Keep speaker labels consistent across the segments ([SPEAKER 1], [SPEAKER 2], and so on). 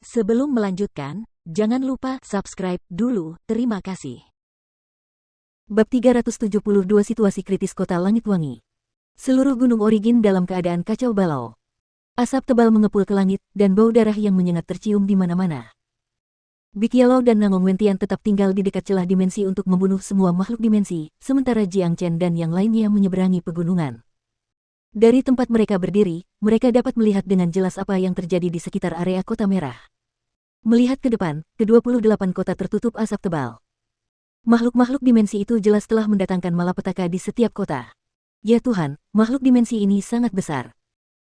[SPEAKER 1] Sebelum melanjutkan, jangan lupa subscribe dulu, terima kasih.
[SPEAKER 2] Bab 372 Situasi Kritis Kota Langit Wangi. Seluruh gunung Origin dalam keadaan kacau balau. Asap tebal mengepul ke langit, dan bau darah yang menyengat tercium di mana-mana. Big Yellow dan Nangong Wentian tetap tinggal di dekat celah dimensi untuk membunuh semua makhluk dimensi, sementara Jiang Chen dan yang lainnya menyeberangi pegunungan. Dari tempat mereka berdiri, mereka dapat melihat dengan jelas apa yang terjadi di sekitar area Kota Merah. Melihat ke depan, ke-28 kota tertutup asap tebal. Makhluk-makhluk dimensi itu jelas telah mendatangkan malapetaka di setiap kota. Ya Tuhan, makhluk dimensi ini sangat besar.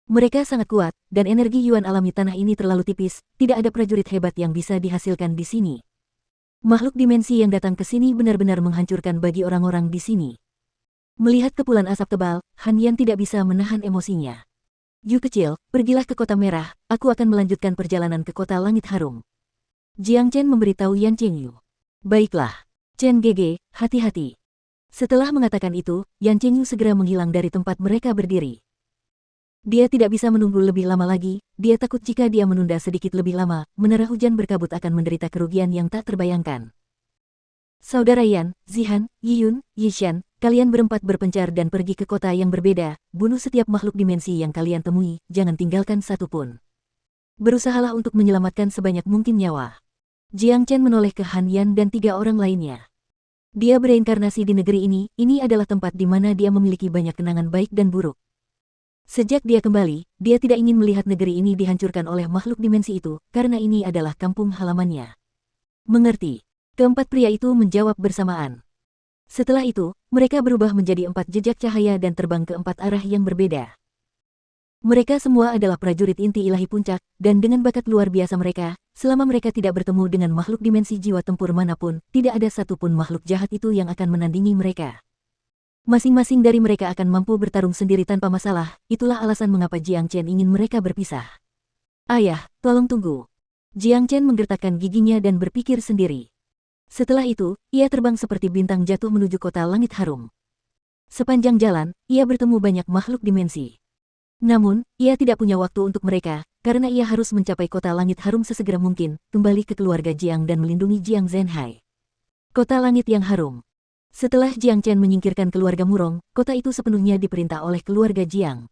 [SPEAKER 2] Mereka sangat kuat, dan energi yuan alami tanah ini terlalu tipis, tidak ada prajurit hebat yang bisa dihasilkan di sini. Makhluk dimensi yang datang ke sini benar-benar menghancurkan bagi orang-orang di sini. Melihat kepulan asap tebal, Han Yan tidak bisa menahan emosinya. Yu kecil, pergilah ke Kota Merah, aku akan melanjutkan perjalanan ke Kota Langit Harum. Jiang Chen memberitahu Yan Chengyu. Baiklah. Chen Gege, hati-hati. Setelah mengatakan itu, Yan Chengyu segera menghilang dari tempat mereka berdiri. Dia tidak bisa menunggu lebih lama lagi, dia takut jika dia menunda sedikit lebih lama, menara hujan berkabut akan menderita kerugian yang tak terbayangkan. Saudara Yan, Zihan, Yiyun, Yishan, kalian berempat berpencar dan pergi ke kota yang berbeda, bunuh setiap makhluk dimensi yang kalian temui, jangan tinggalkan satu pun. Berusahalah untuk menyelamatkan sebanyak mungkin nyawa. Jiang Chen menoleh ke Han Yan dan 3 orang lainnya. Dia bereinkarnasi di negeri ini adalah tempat di mana dia memiliki banyak kenangan baik dan buruk. Sejak dia kembali, dia tidak ingin melihat negeri ini dihancurkan oleh makhluk dimensi itu, karena ini adalah kampung halamannya. Mengerti? Keempat pria itu menjawab bersamaan. Setelah itu, mereka berubah menjadi 4 jejak cahaya dan terbang ke 4 arah yang berbeda. Mereka semua adalah prajurit inti ilahi puncak, dan dengan bakat luar biasa mereka, selama mereka tidak bertemu dengan makhluk dimensi jiwa tempur manapun, tidak ada satupun makhluk jahat itu yang akan menandingi mereka. Masing-masing dari mereka akan mampu bertarung sendiri tanpa masalah, itulah alasan mengapa Jiang Chen ingin mereka berpisah. Ayah, tolong tunggu. Jiang Chen menggertakkan giginya dan berpikir sendiri. Setelah itu, ia terbang seperti bintang jatuh menuju Kota Langit Harum. Sepanjang jalan, ia bertemu banyak makhluk dimensi. Namun, ia tidak punya waktu untuk mereka, karena ia harus mencapai Kota Langit Harum sesegera mungkin, kembali ke keluarga Jiang dan melindungi Jiang Zhenhai. Kota Langit yang Harum. Setelah Jiang Chen menyingkirkan keluarga Murong, kota itu sepenuhnya diperintah oleh keluarga Jiang.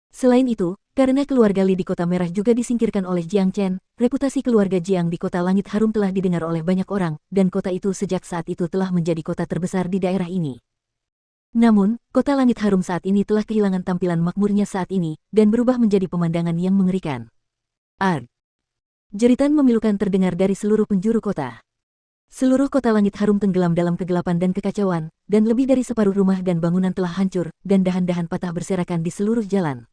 [SPEAKER 2] Selain itu, karena keluarga Li di Kota Merah juga disingkirkan oleh Jiang Chen, reputasi keluarga Jiang di Kota Langit Harum telah didengar oleh banyak orang, dan kota itu sejak saat itu telah menjadi kota terbesar di daerah ini. Namun, Kota Langit Harum saat ini telah kehilangan tampilan makmurnya saat ini, dan berubah menjadi pemandangan yang mengerikan. Arg! Jeritan memilukan terdengar dari seluruh penjuru kota. Seluruh Kota Langit Harum tenggelam dalam kegelapan dan kekacauan, dan lebih dari separuh rumah dan bangunan telah hancur, dan dahan-dahan patah berserakan di seluruh jalan.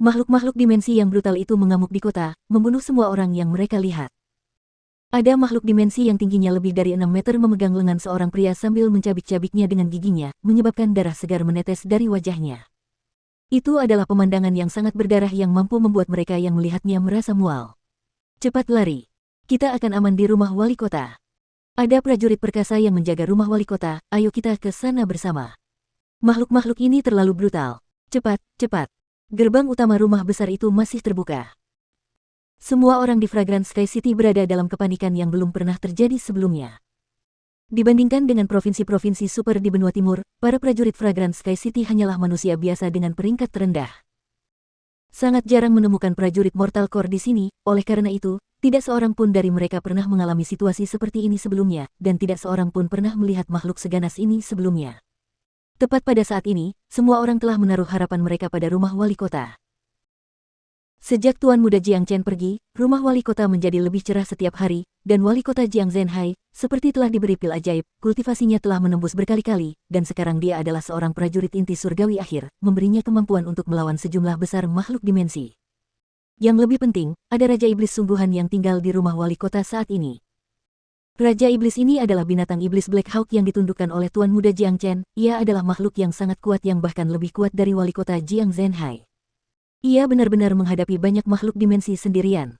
[SPEAKER 2] Makhluk-makhluk dimensi yang brutal itu mengamuk di kota, membunuh semua orang yang mereka lihat. Ada makhluk dimensi yang tingginya lebih dari 6 meter memegang lengan seorang pria sambil mencabik-cabiknya dengan giginya, menyebabkan darah segar menetes dari wajahnya. Itu adalah pemandangan yang sangat berdarah yang mampu membuat mereka yang melihatnya merasa mual. Cepat lari. Kita akan aman di rumah wali kota. Ada prajurit perkasa yang menjaga rumah wali kota, ayo kita ke sana bersama. Makhluk-makhluk ini terlalu brutal. Cepat, cepat. Gerbang utama rumah besar itu masih terbuka. Semua orang di Fragrant Sky City berada dalam kepanikan yang belum pernah terjadi sebelumnya. Dibandingkan dengan provinsi-provinsi super di benua timur, para prajurit Fragrant Sky City hanyalah manusia biasa dengan peringkat terendah. Sangat jarang menemukan prajurit Mortal Core di sini, oleh karena itu, tidak seorang pun dari mereka pernah mengalami situasi seperti ini sebelumnya, dan tidak seorang pun pernah melihat makhluk seganas ini sebelumnya. Tepat pada saat ini, semua orang telah menaruh harapan mereka pada rumah wali kota. Sejak Tuan Muda Jiang Chen pergi, rumah wali kota menjadi lebih cerah setiap hari, dan wali kota Jiang Zhenhai, seperti telah diberi pil ajaib, kultivasinya telah menembus berkali-kali, dan sekarang dia adalah seorang prajurit inti surgawi akhir, memberinya kemampuan untuk melawan sejumlah besar makhluk dimensi. Yang lebih penting, ada Raja Iblis sungguhan yang tinggal di rumah wali kota saat ini. Raja Iblis ini adalah binatang iblis Black Hawk yang ditundukkan oleh Tuan Muda Jiang Chen, ia adalah makhluk yang sangat kuat yang bahkan lebih kuat dari wali kota Jiang Zhenhai. Ia benar-benar menghadapi banyak makhluk dimensi sendirian.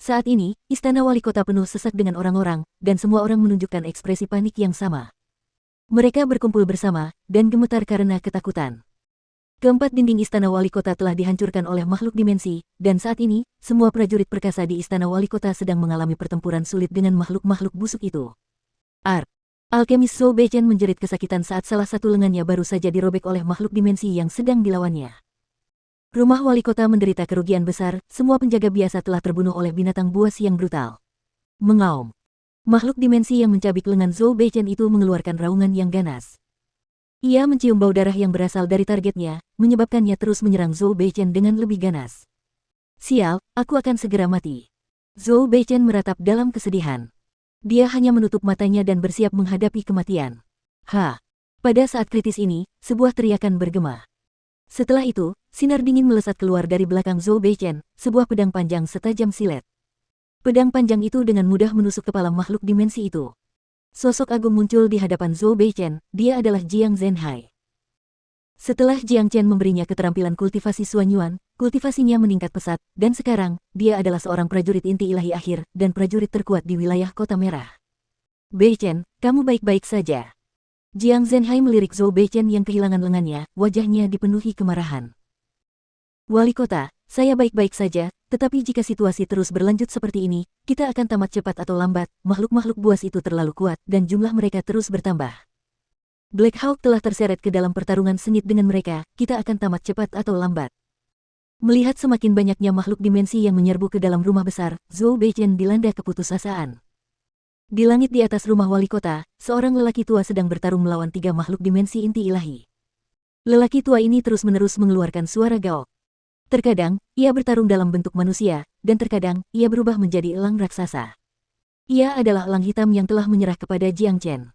[SPEAKER 2] Saat ini, istana wali kota penuh sesak dengan orang-orang, dan semua orang menunjukkan ekspresi panik yang sama. Mereka berkumpul bersama, dan gemetar karena ketakutan. Keempat dinding istana wali kota telah dihancurkan oleh makhluk dimensi, dan saat ini, semua prajurit perkasa di istana wali kota sedang mengalami pertempuran sulit dengan makhluk-makhluk busuk itu. Alkemis Zhou Beichen menjerit kesakitan saat salah satu lengannya baru saja dirobek oleh makhluk dimensi yang sedang dilawannya. Rumah wali kota menderita kerugian besar, semua penjaga biasa telah terbunuh oleh binatang buas yang brutal. Mengaum. Makhluk dimensi yang mencabik lengan Zhou Beichen itu mengeluarkan raungan yang ganas. Ia mencium bau darah yang berasal dari targetnya, menyebabkannya terus menyerang Zhou Beichen dengan lebih ganas. Sial, aku akan segera mati. Zhou Beichen meratap dalam kesedihan. Dia hanya menutup matanya dan bersiap menghadapi kematian. Pada saat kritis ini, sebuah teriakan bergema. Setelah itu, sinar dingin melesat keluar dari belakang Zhou Beichen, sebuah pedang panjang setajam silet. Pedang panjang itu dengan mudah menusuk kepala makhluk dimensi itu. Sosok agung muncul di hadapan Zhou Beichen, dia adalah Jiang Zhenhai. Setelah Jiang Chen memberinya keterampilan kultivasi Suanyuan, kultivasinya meningkat pesat, dan sekarang, dia adalah seorang prajurit inti ilahi akhir, dan prajurit terkuat di wilayah Kota Merah. Beichen, kamu baik-baik saja. Jiang Zhenhai melirik Zhou Beichen yang kehilangan lengannya, wajahnya dipenuhi kemarahan. Wali kota, saya baik-baik saja, tetapi jika situasi terus berlanjut seperti ini, kita akan tamat cepat atau lambat, makhluk-makhluk buas itu terlalu kuat, dan jumlah mereka terus bertambah. Black Hawk telah terseret ke dalam pertarungan sengit dengan mereka, kita akan tamat cepat atau lambat. Melihat semakin banyaknya makhluk dimensi yang menyerbu ke dalam rumah besar, Zhou Beichen dilanda keputusasaan. Di langit di atas rumah wali kota, seorang lelaki tua sedang bertarung melawan 3 makhluk dimensi inti ilahi. Lelaki tua ini terus-menerus mengeluarkan suara gaok. Terkadang, ia bertarung dalam bentuk manusia, dan terkadang, ia berubah menjadi elang raksasa. Ia adalah elang hitam yang telah menyerah kepada Jiang Chen.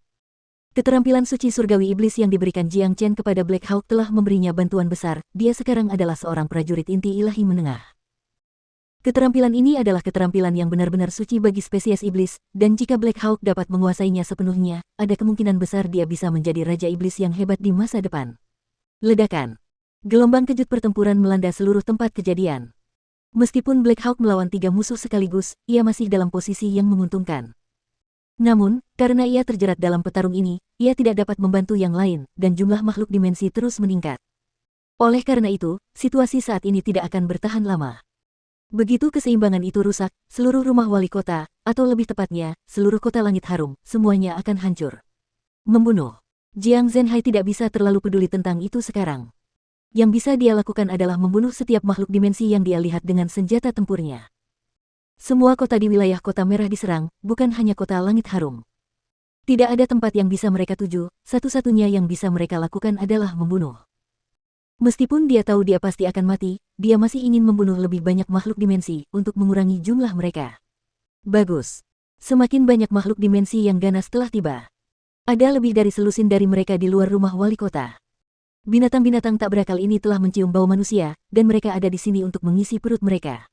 [SPEAKER 2] Keterampilan suci surgawi iblis yang diberikan Jiang Chen kepada Black Hawk telah memberinya bantuan besar, dia sekarang adalah seorang prajurit inti ilahi menengah. Keterampilan ini adalah keterampilan yang benar-benar suci bagi spesies iblis, dan jika Black Hawk dapat menguasainya sepenuhnya, ada kemungkinan besar dia bisa menjadi raja iblis yang hebat di masa depan. Ledakan. Gelombang kejut pertempuran melanda seluruh tempat kejadian. Meskipun Black Hawk melawan 3 musuh sekaligus, ia masih dalam posisi yang menguntungkan. Namun, karena ia terjerat dalam petarung ini, ia tidak dapat membantu yang lain, dan jumlah makhluk dimensi terus meningkat. Oleh karena itu, situasi saat ini tidak akan bertahan lama. Begitu keseimbangan itu rusak, seluruh rumah wali kota, atau lebih tepatnya, seluruh kota langit harum, semuanya akan hancur. Membunuh. Jiang Zhenhai tidak bisa terlalu peduli tentang itu sekarang. Yang bisa dia lakukan adalah membunuh setiap makhluk dimensi yang dia lihat dengan senjata tempurnya. Semua kota di wilayah Kota Merah diserang, bukan hanya kota langit harum. Tidak ada tempat yang bisa mereka tuju, satu-satunya yang bisa mereka lakukan adalah membunuh. Meskipun dia tahu dia pasti akan mati, dia masih ingin membunuh lebih banyak makhluk dimensi untuk mengurangi jumlah mereka. Bagus. Semakin banyak makhluk dimensi yang ganas telah tiba. Ada lebih dari selusin dari mereka di luar rumah wali kota. Binatang-binatang tak berakal ini telah mencium bau manusia, dan mereka ada di sini untuk mengisi perut mereka.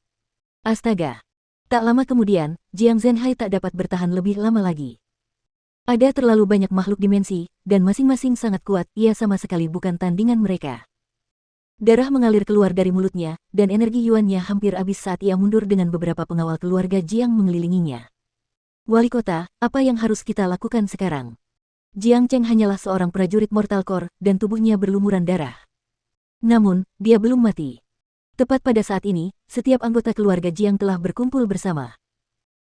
[SPEAKER 2] Astaga! Tak lama kemudian, Jiang Zhenhai tak dapat bertahan lebih lama lagi. Ada terlalu banyak makhluk dimensi, dan masing-masing sangat kuat, ia sama sekali bukan tandingan mereka. Darah mengalir keluar dari mulutnya, dan energi yuannya hampir habis saat ia mundur dengan beberapa pengawal keluarga Jiang mengelilinginya. Wali kota, apa yang harus kita lakukan sekarang? Jiang Cheng hanyalah seorang prajurit Mortal Core, dan tubuhnya berlumuran darah. Namun, dia belum mati. Tepat pada saat ini, setiap anggota keluarga Jiang telah berkumpul bersama.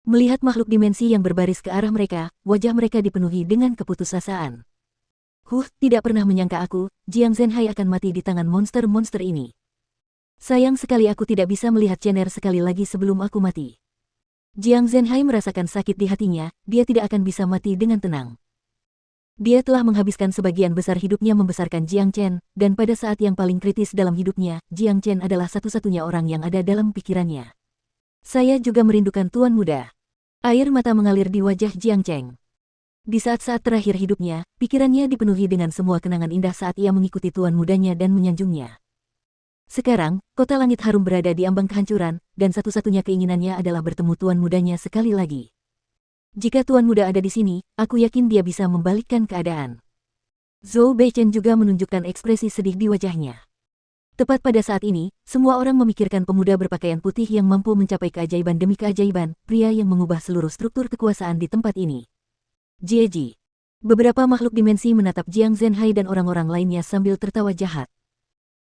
[SPEAKER 2] Melihat makhluk dimensi yang berbaris ke arah mereka, wajah mereka dipenuhi dengan keputusasaan. Tidak pernah menyangka aku, Jiang Zhenhai akan mati di tangan monster-monster ini. Sayang sekali aku tidak bisa melihat Chener sekali lagi sebelum aku mati. Jiang Zhenhai merasakan sakit di hatinya, dia tidak akan bisa mati dengan tenang. Dia telah menghabiskan sebagian besar hidupnya membesarkan Jiang Chen, dan pada saat yang paling kritis dalam hidupnya, Jiang Chen adalah satu-satunya orang yang ada dalam pikirannya. Saya juga merindukan Tuan Muda. Air mata mengalir di wajah Jiang Cheng. Di saat-saat terakhir hidupnya, pikirannya dipenuhi dengan semua kenangan indah saat ia mengikuti Tuan Mudanya dan menyanjungnya. Sekarang, kota langit harum berada di ambang kehancuran, dan satu-satunya keinginannya adalah bertemu Tuan Mudanya sekali lagi. Jika Tuan Muda ada di sini, aku yakin dia bisa membalikkan keadaan. Zhou Beichen juga menunjukkan ekspresi sedih di wajahnya. Tepat pada saat ini, semua orang memikirkan pemuda berpakaian putih yang mampu mencapai keajaiban demi keajaiban, pria yang mengubah seluruh struktur kekuasaan di tempat ini. Jieji. Beberapa makhluk dimensi menatap Jiang Zhenhai dan orang-orang lainnya sambil tertawa jahat.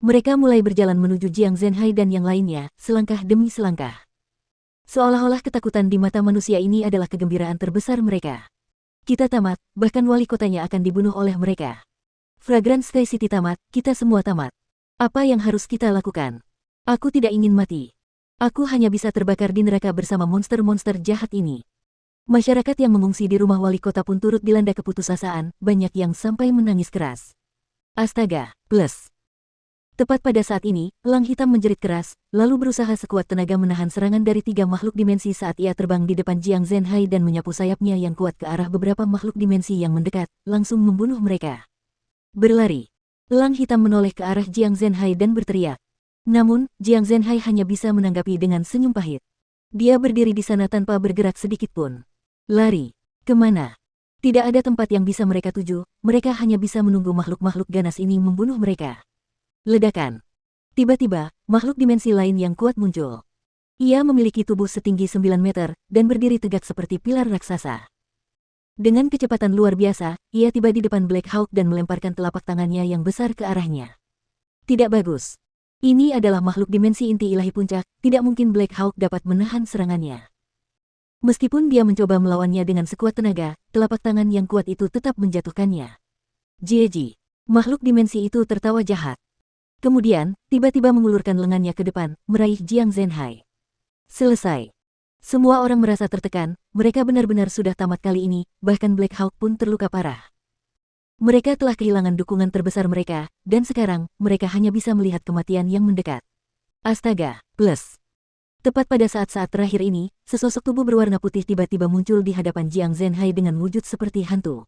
[SPEAKER 2] Mereka mulai berjalan menuju Jiang Zhenhai dan yang lainnya, selangkah demi selangkah. Seolah-olah ketakutan di mata manusia ini adalah kegembiraan terbesar mereka. Kita tamat, bahkan wali kotanya akan dibunuh oleh mereka. Fragrant Sky City tamat, kita semua tamat. Apa yang harus kita lakukan? Aku tidak ingin mati. Aku hanya bisa terbakar di neraka bersama monster-monster jahat ini. Masyarakat yang mengungsi di rumah wali kota pun turut dilanda keputusasaan, banyak yang sampai menangis keras. Astaga, plus. Tepat pada saat ini, elang hitam menjerit keras, lalu berusaha sekuat tenaga menahan serangan dari 3 makhluk dimensi saat ia terbang di depan Jiang Zhenhai dan menyapu sayapnya yang kuat ke arah beberapa makhluk dimensi yang mendekat, langsung membunuh mereka. Berlari. Elang hitam menoleh ke arah Jiang Zhenhai dan berteriak. Namun, Jiang Zhenhai hanya bisa menanggapi dengan senyum pahit. Dia berdiri di sana tanpa bergerak sedikit pun. Lari. Kemana? Tidak ada tempat yang bisa mereka tuju, mereka hanya bisa menunggu makhluk-makhluk ganas ini membunuh mereka. Ledakan. Tiba-tiba, makhluk dimensi lain yang kuat muncul. Ia memiliki tubuh setinggi 9 meter, dan berdiri tegak seperti pilar raksasa. Dengan kecepatan luar biasa, ia tiba di depan Black Hawk dan melemparkan telapak tangannya yang besar ke arahnya. Tidak bagus. Ini adalah makhluk dimensi inti ilahi puncak, tidak mungkin Black Hawk dapat menahan serangannya. Meskipun dia mencoba melawannya dengan sekuat tenaga, telapak tangan yang kuat itu tetap menjatuhkannya. Jieji. Makhluk dimensi itu tertawa jahat. Kemudian, tiba-tiba mengulurkan lengannya ke depan, meraih Jiang Zhenhai. Selesai. Semua orang merasa tertekan, mereka benar-benar sudah tamat kali ini, bahkan Black Hawk pun terluka parah. Mereka telah kehilangan dukungan terbesar mereka, dan sekarang, mereka hanya bisa melihat kematian yang mendekat. Astaga, plus. Tepat pada saat-saat terakhir ini, sesosok tubuh berwarna putih tiba-tiba muncul di hadapan Jiang Zhenhai dengan wujud seperti hantu.